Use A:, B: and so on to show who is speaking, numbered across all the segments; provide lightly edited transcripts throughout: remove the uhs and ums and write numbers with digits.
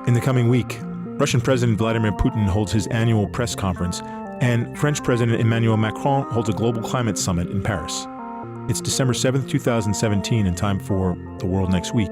A: In the coming week, Russian President Vladimir Putin holds his annual press conference, and French President Emmanuel Macron holds a global climate summit in Paris. It's December 7th, 2017, and time for The World Next Week.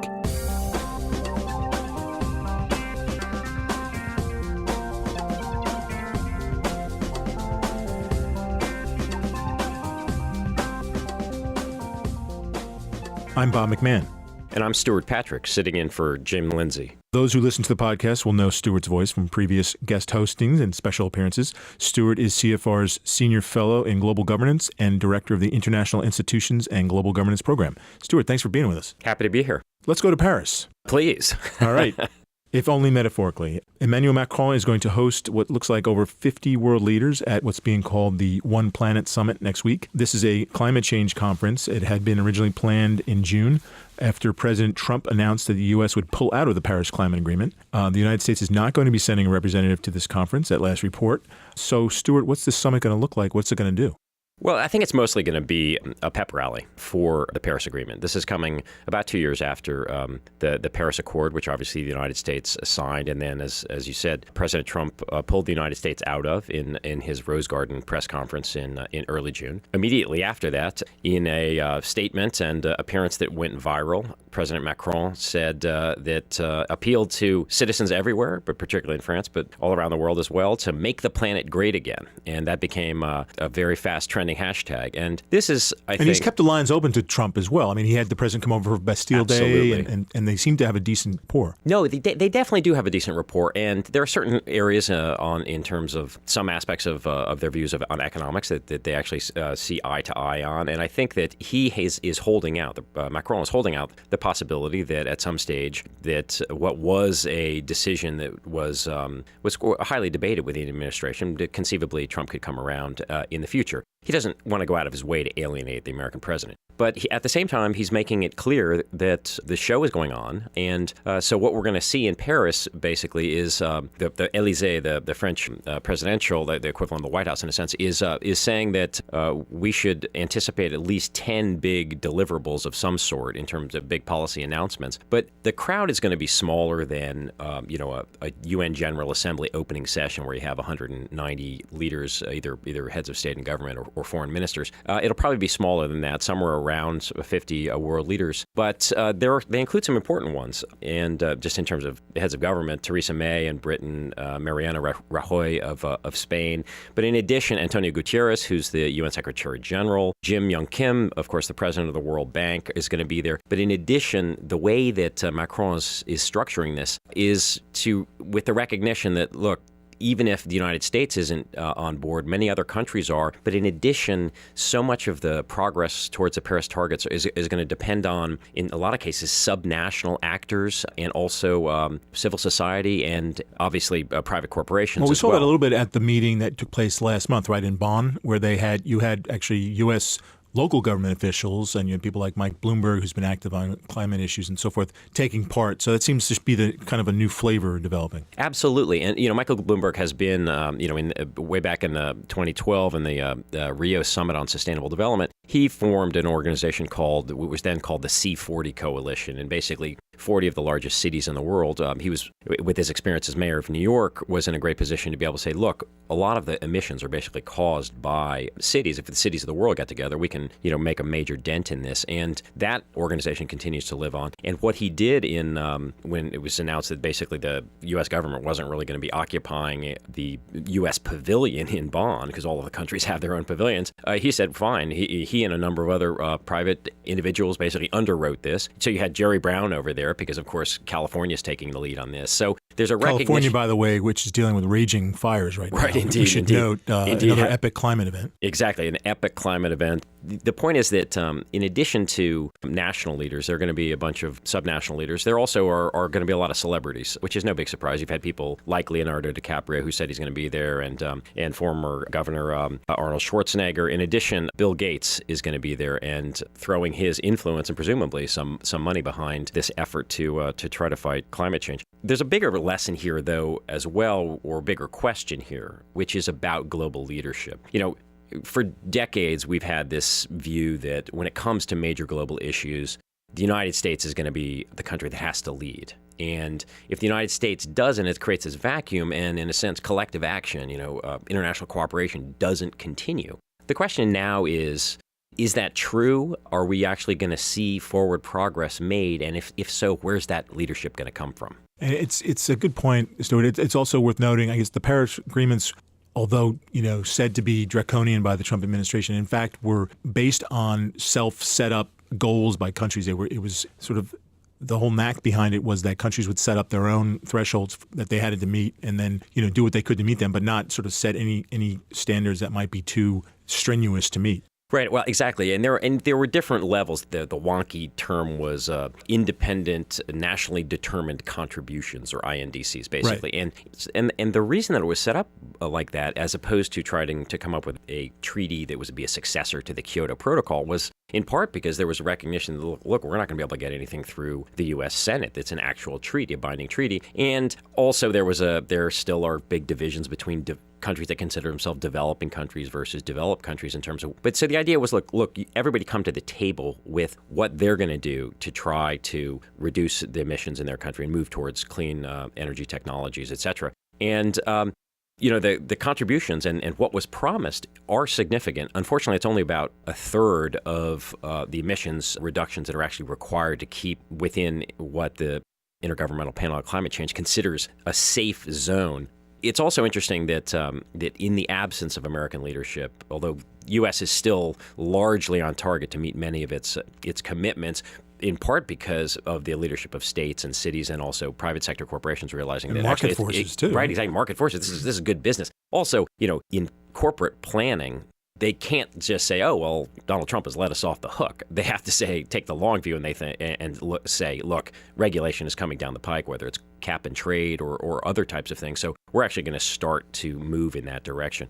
A: I'm Bob McMahon.
B: And I'm Stuart Patrick, sitting in for Jim Lindsay.
A: Those who listen to the podcast will know Stuart's voice from previous guest hostings and special appearances. Stuart is CFR's Senior Fellow in Global Governance and Director of the International Institutions and Global Governance Program. Stuart, thanks for being with us.
B: Happy to be here.
A: Let's go to Paris.
B: Please.
A: All right. If only metaphorically. Emmanuel Macron is going to host what looks like over 50 world leaders at what's being called the One Planet Summit next week. This is a climate change conference. It had been originally planned in June after President Trump announced that the U.S. would pull out of the Paris Climate Agreement. The United States is not going to be sending a representative to this conference at last report. So, Stuart, what's this summit going to look like? What's it going to do?
B: Well, I think it's mostly going to be a pep rally for the Paris Agreement. This is coming about 2 years after the Paris Accord, which obviously the United States signed. And then, as you said, President Trump pulled the United States out of in his Rose Garden press conference in early June. Immediately after that, in a statement and appearance that went viral, President Macron said that appealed to citizens everywhere, but particularly in France, but all around the world as well, to make the planet great again. And that became a very fast trending hashtag. And this is, I think...
A: And he's kept the lines open to Trump as well. I mean, he had the president come over for Bastille
B: Absolutely.
A: Day, and they seem to have a decent rapport.
B: No, they definitely do have a decent rapport. And there are certain areas in terms of some aspects of their views on economics that they actually see eye to eye on. And I think that he is holding out, Macron is holding out the possibility that at some stage that what was a decision that was highly debated within the administration, that conceivably Trump could come around in the future. He doesn't want to go out of his way to alienate the American president. But at the same time, he's making it clear that the show is going on. And so what we're going to see in Paris, basically, is the Élysée, the French presidential, the equivalent of the White House in a sense, is saying that we should anticipate at least 10 big deliverables of some sort in terms of big policy announcements. But the crowd is going to be smaller than a UN General Assembly opening session where you have 190 leaders, either heads of state and government or foreign ministers. It'll probably be smaller than that, somewhere around 50 world leaders. But they include some important ones. And just in terms of heads of government, Theresa May in Britain, Mariano Rajoy of Spain. But in addition, Antonio Guterres, who's the UN Secretary General, Jim Yong Kim, of course, the president of the World Bank, is going to be there. But in addition, the way that Macron is structuring this is with the recognition that, look, even if the United States isn't on board, many other countries are. But in addition, so much of the progress towards the Paris targets is going to depend on, in a lot of cases, subnational actors and also civil society and obviously private corporations.
A: Well, we saw that a little bit at the meeting that took place last month, right, in Bonn, where you had actually U.S. local government officials, and you had people like Mike Bloomberg, who's been active on climate issues and so forth, taking part. So that seems to be the kind of a new flavor developing.
B: Absolutely. And, Michael Bloomberg has been, way back in 2012 in the Rio Summit on Sustainable Development, he formed an organization what was then called the C40 Coalition. And basically 40 of the largest cities in the world. He was, with his experience as mayor of New York, was in a great position to be able to say, look, a lot of the emissions are basically caused by cities. If the cities of the world got together, we can, make a major dent in this. And that organization continues to live on. And what he did when it was announced that basically the U.S. government wasn't really going to be occupying the U.S. pavilion in Bonn, because all of the countries have their own pavilions, he said, fine. He and a number of other private individuals basically underwrote this. So you had Jerry Brown over there, because, of course, California is taking the lead on this. So there's a recognition.
A: California, by the way, which is dealing with raging fires right now.
B: Right, indeed.
A: We should note another epic climate event.
B: Exactly, an epic climate event. The point is that in addition to national leaders, there are going to be a bunch of subnational leaders. There also are going to be a lot of celebrities, which is no big surprise. You've had people like Leonardo DiCaprio, who said he's going to be there, and former Governor Arnold Schwarzenegger. In addition, Bill Gates is going to be there and throwing his influence and presumably some money behind this effort to try to fight climate change. There's a bigger lesson here, though, as well, or bigger question here, which is about global leadership. For decades, we've had this view that when it comes to major global issues, the United States is going to be the country that has to lead. And if the United States doesn't, it creates this vacuum and, in a sense, collective action, international cooperation doesn't continue. The question now is that true? Are we actually going to see forward progress made? And if so, where's that leadership going to come from?
A: And it's a good point, Stuart. It's also worth noting, I guess, the Paris agreements, although, said to be draconian by the Trump administration, in fact, were based on self-set up goals by countries. It was sort of the whole knack behind it was that countries would set up their own thresholds that they had to meet and then, do what they could to meet them, but not sort of set any standards that might be too strenuous to meet.
B: Right. Well, exactly. And there were different levels. The wonky term was independent, nationally determined contributions, or INDCs, basically. Right. And the reason that it was set up like that, as opposed to trying to come up with a treaty that was to be a successor to the Kyoto Protocol, was in part because there was a recognition that, look, we're not going to be able to get anything through the U.S. Senate. It's an actual treaty, a binding treaty. And also there still are big divisions between countries that consider themselves developing countries versus developed countries in terms of. But so the idea was, look, everybody come to the table with what they're going to do to try to reduce the emissions in their country and move towards clean energy technologies, et cetera. And the contributions and what was promised are significant. Unfortunately, it's only about a third of the emissions reductions that are actually required to keep within what the Intergovernmental Panel on Climate Change considers a safe zone. It's also interesting that in the absence of American leadership, although U.S. is still largely on target to meet many of its commitments, in part because of the leadership of states and cities and also private sector corporations realizing
A: and
B: that
A: market forces too.
B: Right, exactly. Market forces. This is good business. Also, in corporate planning, they can't just say, "Oh, well, Donald Trump has let us off the hook." They have to take the long view and say, "Look, regulation is coming down the pike, whether it's cap and trade or other types of things." So we're actually going to start to move in that direction.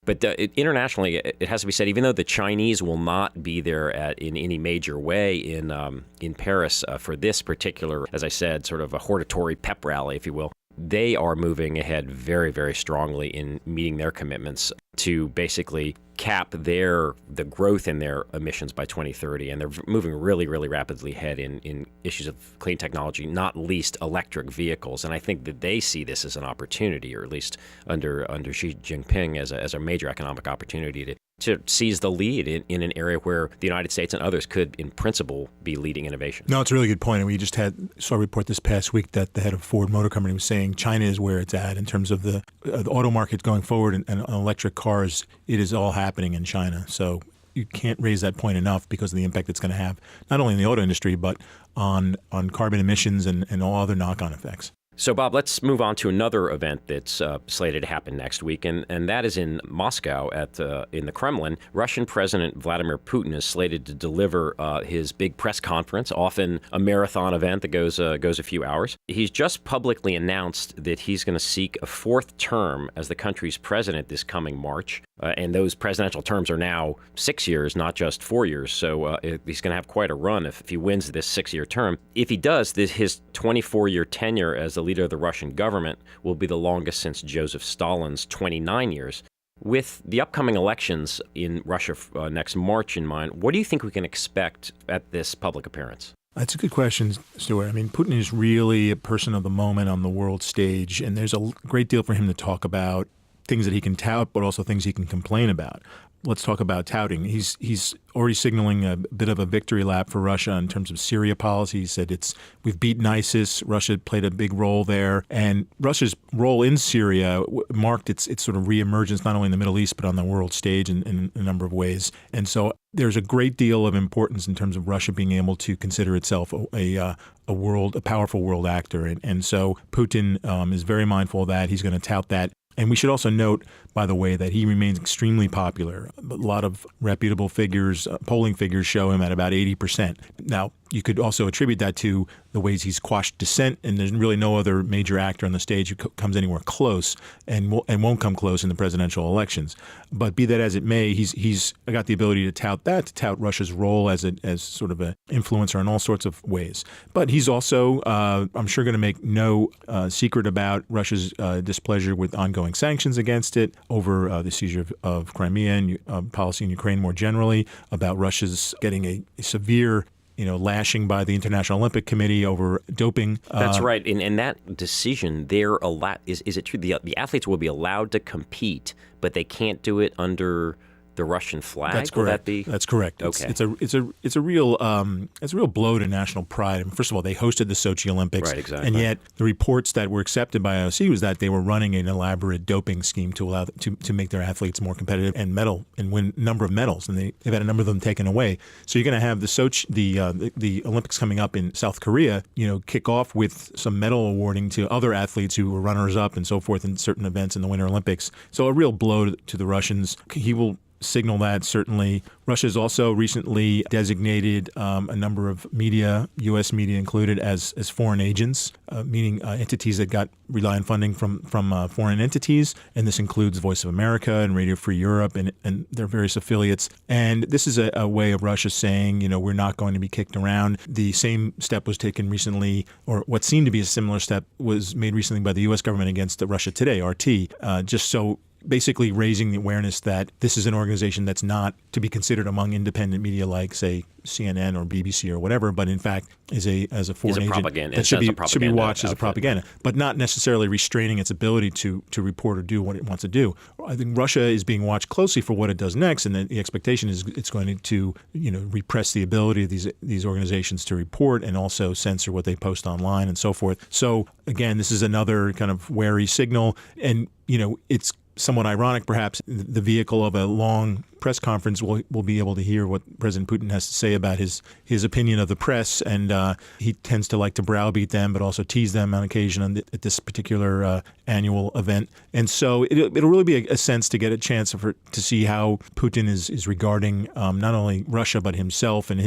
B: But internationally, it has to be said, even though the Chinese will not be there in any major way in Paris for this particular, as I said, sort of a hortatory pep rally, if you will, they are moving ahead very, very strongly in meeting their commitments to basically cap the growth in their emissions by 2030. And they're moving really, really rapidly ahead in issues of clean technology, not least electric vehicles. And I think that they see this as an opportunity, or at least under Xi Jinping as a major economic opportunity to seize the lead in an area where the United States and others could, in principle, be leading innovation.
A: No, it's a really good point. And we just saw a report this past week that the head of Ford Motor Company was saying China is where it's at in terms of the auto market going forward and electric cars. It is all happening in China. So you can't raise that point enough because of the impact it's going to have, not only in the auto industry, but on carbon emissions and all other knock-on effects.
B: So, Bob, let's move on to another event that's slated to happen next week, and that is in Moscow in the Kremlin. Russian President Vladimir Putin is slated to deliver his big press conference, often a marathon event that goes a few hours. He's just publicly announced that he's going to seek a fourth term as the country's president this coming March. And those presidential terms are now 6 years, not just 4 years. So he's going to have quite a run if he wins this 6-year term. If he does, his 24-year tenure as the leader of the Russian government will be the longest since Joseph Stalin's 29 years. With the upcoming elections in Russia next March in mind, what do you think we can expect at this public appearance?
A: That's a good question, Stuart. I mean, Putin is really a person of the moment on the world stage, and there's a great deal for him to talk about. Things that he can tout, but also things he can complain about. Let's talk about touting. He's already signaling a bit of a victory lap for Russia in terms of Syria policy. He said we've beaten ISIS. Russia played a big role there, and Russia's role in Syria marked its sort of reemergence not only in the Middle East but on the world stage in a number of ways. And so there's a great deal of importance in terms of Russia being able to consider itself a powerful world actor, and so Putin is very mindful of that. He's going to tout that. And we should also note, by the way, that he remains extremely popular. A lot of reputable figures, polling figures show him at about 80%. Now, you could also attribute that to the ways he's quashed dissent, and there's really no other major actor on the stage who comes anywhere close and won't come close in the presidential elections. But be that as it may, he's got the ability to tout Russia's role as sort of an influencer in all sorts of ways. But he's also, I'm sure, going to make no secret about Russia's displeasure with ongoing sanctions against it, over the seizure of Crimea and policy in Ukraine more generally, about Russia's getting a severe lashing by the International Olympic Committee over doping.
B: That's right. And that decision, they're allowed. Is it true? The athletes will be allowed to compete, but they can't do it under the Russian flag.
A: That's
B: Will
A: correct.
B: That be?
A: That's correct.
B: Okay.
A: It's a real blow to national pride. I mean, first of all, they hosted the Sochi Olympics,
B: right? Exactly.
A: And yet the reports that were accepted by IOC was that they were running an elaborate doping scheme to allow to make their athletes more competitive and win a number of medals, and they've had a number of them taken away. So you're going to have the Sochi the Olympics coming up in South Korea, kick off with some medal awarding to other athletes who were runners up and so forth in certain events in the Winter Olympics. So a real blow to the Russians. He will signal that, certainly. Russia has also recently designated a number of media, U.S. media included, as foreign agents, meaning entities that rely on funding from foreign entities. And this includes Voice of America and Radio Free Europe and their various affiliates. And this is a way of Russia saying, we're not going to be kicked around. The same step was taken recently, or what seemed to be a similar step was made recently by the U.S. government against Russia Today, RT, just so basically raising the awareness that this is an organization that's not to be considered among independent media like, say, CNN or BBC or whatever, but in fact is a foreign agent that should be watched as a propaganda, but not necessarily restraining its ability to report or do what it wants to do. I think Russia is being watched closely for what it does next, and the expectation is it's going to repress the ability of these organizations to report and also censor what they post online and so forth. So again, this is another kind of wary signal, and it's somewhat ironic, perhaps, the vehicle of a long press conference will be able to hear what President Putin has to say about his opinion of the press, and he tends to like to browbeat them, but also tease them on occasion at this particular annual event. And so it'll really be a sense to get a chance to see how Putin is regarding not only Russia but himself and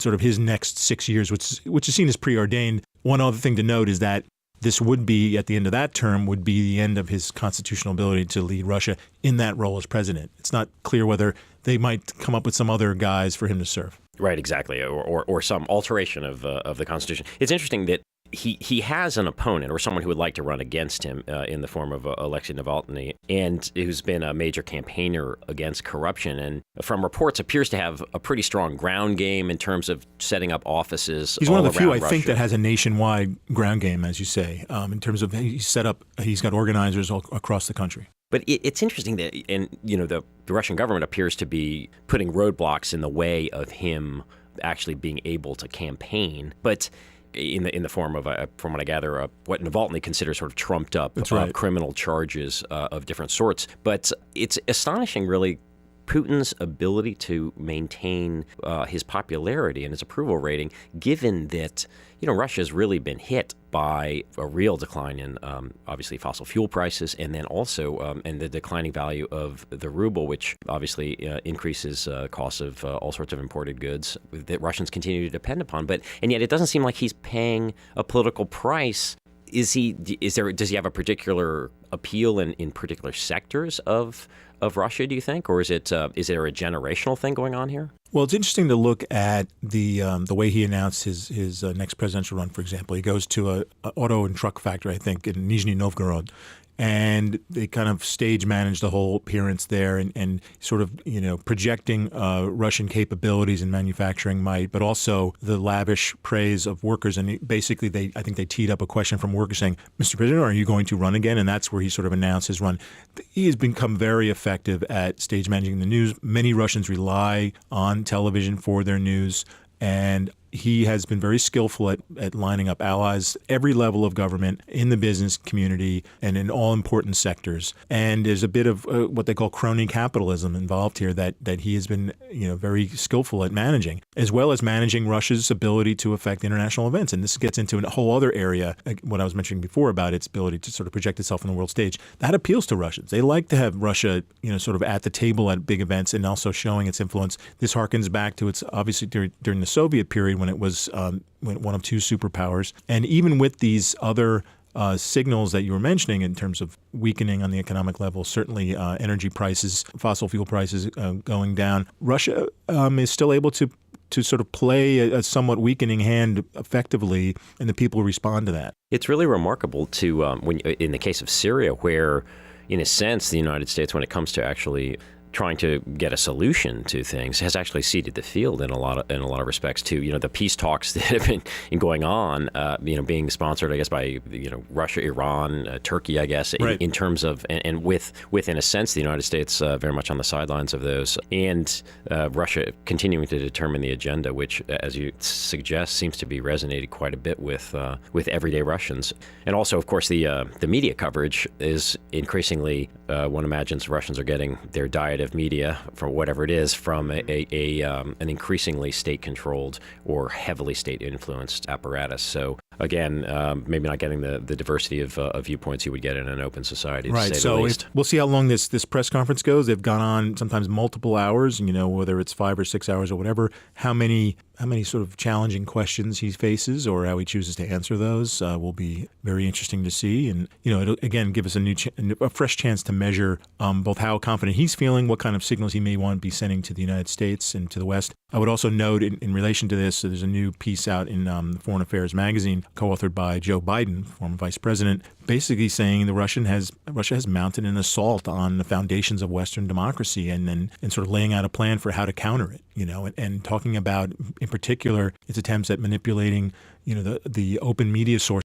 A: sort of his next 6 years, which is seen as preordained. One other thing to note is that this would be, at the end of that term, would be the end of his constitutional ability to lead Russia in that role as president. It's not clear whether they might come up with some other guys for him to serve.
B: Right, exactly, or some alteration of the Constitution. It's interesting that he has an opponent or someone who would like to run against him in the form of Alexei Navalny, and who's been a major campaigner against corruption, and from reports appears to have a pretty strong ground game in terms of setting up offices.
A: He's one of the few, I
B: Russia.
A: think, that has a nationwide ground game, as you say, in terms of he's got organizers all across the country.
B: But it's interesting that, the Russian government appears to be putting roadblocks in the way of him actually being able to campaign, but in the form of, from what I gather, what Navalny considers sort of trumped up criminal charges of different sorts. But it's astonishing, really, Putin's ability to maintain his popularity and his approval rating, given that Russia has really been hit by a real decline in obviously fossil fuel prices, and then also and the declining value of the ruble, which obviously increases costs of all sorts of imported goods that Russians continue to depend upon. And yet it doesn't seem like he's paying a political price. Does he have a particular appeal in particular sectors of Russia, do you think, or is there a generational thing going on here?
A: Well, it's interesting to look at the way he announced his next presidential run. For example, he goes to a auto and truck factory, I think, in Nizhny Novgorod, and they kind of stage manage the whole appearance there and sort of, projecting Russian capabilities in manufacturing might, but also the lavish praise of workers. And basically, I think they teed up a question from workers saying, Mr. President, are you going to run again? And that's where he sort of announced his run. He has become very effective at stage managing the news. Many Russians rely on television for their news, and he has been very skillful at lining up allies, every level of government, in the business community, and in all important sectors. And there's a bit of what they call crony capitalism involved here that he has been very skillful at managing, as well as managing Russia's ability to affect international events. And this gets into a whole other area, what I was mentioning before about its ability to sort of project itself on the world stage. That appeals to Russians. They like to have Russia, sort of at the table at big events and also showing its influence. This harkens back to its, obviously, during the Soviet period when it was one of two superpowers. And even with these other signals that you were mentioning in terms of weakening on the economic level, certainly energy prices, fossil fuel prices going down, Russia is still able to sort of play a somewhat weakening hand effectively, and the people respond to that. It's
B: really remarkable to, in the case of Syria, where in a sense, the United States, when it comes to actually trying to get a solution to things has actually ceded the field in a lot of respects to the peace talks that have been going on, being sponsored, I guess, by Russia, Iran, Turkey, I guess,
A: right.
B: in terms of and with in a sense the United States very much on the sidelines of those, and Russia continuing to determine the agenda, which, as you suggest, seems to be resonating quite a bit with everyday Russians. And also, of course, the media coverage is increasingly, one imagines Russians are getting their diet of media, for whatever it is, from an increasingly state-controlled or heavily state-influenced apparatus. So again, maybe not getting the diversity of viewpoints you would get in an open society,
A: right.
B: to say
A: So
B: the least.
A: we'll see how long this press conference goes. They've gone on sometimes multiple hours, whether it's 5 or 6 hours or whatever. How many sort of challenging questions he faces or how he chooses to answer those will be very interesting to see. And, it'll, again, give us a fresh chance to measure both how confident he's feeling, what kind of signals he may want to be sending to the United States and to the West. I would also note in relation to this, there's a new piece out in Foreign Affairs magazine, co-authored by Joe Biden, former vice president, basically saying Russia has mounted an assault on the foundations of Western democracy and sort of laying out a plan for how to counter it, and talking about, in particular, its attempts at manipulating the open media sources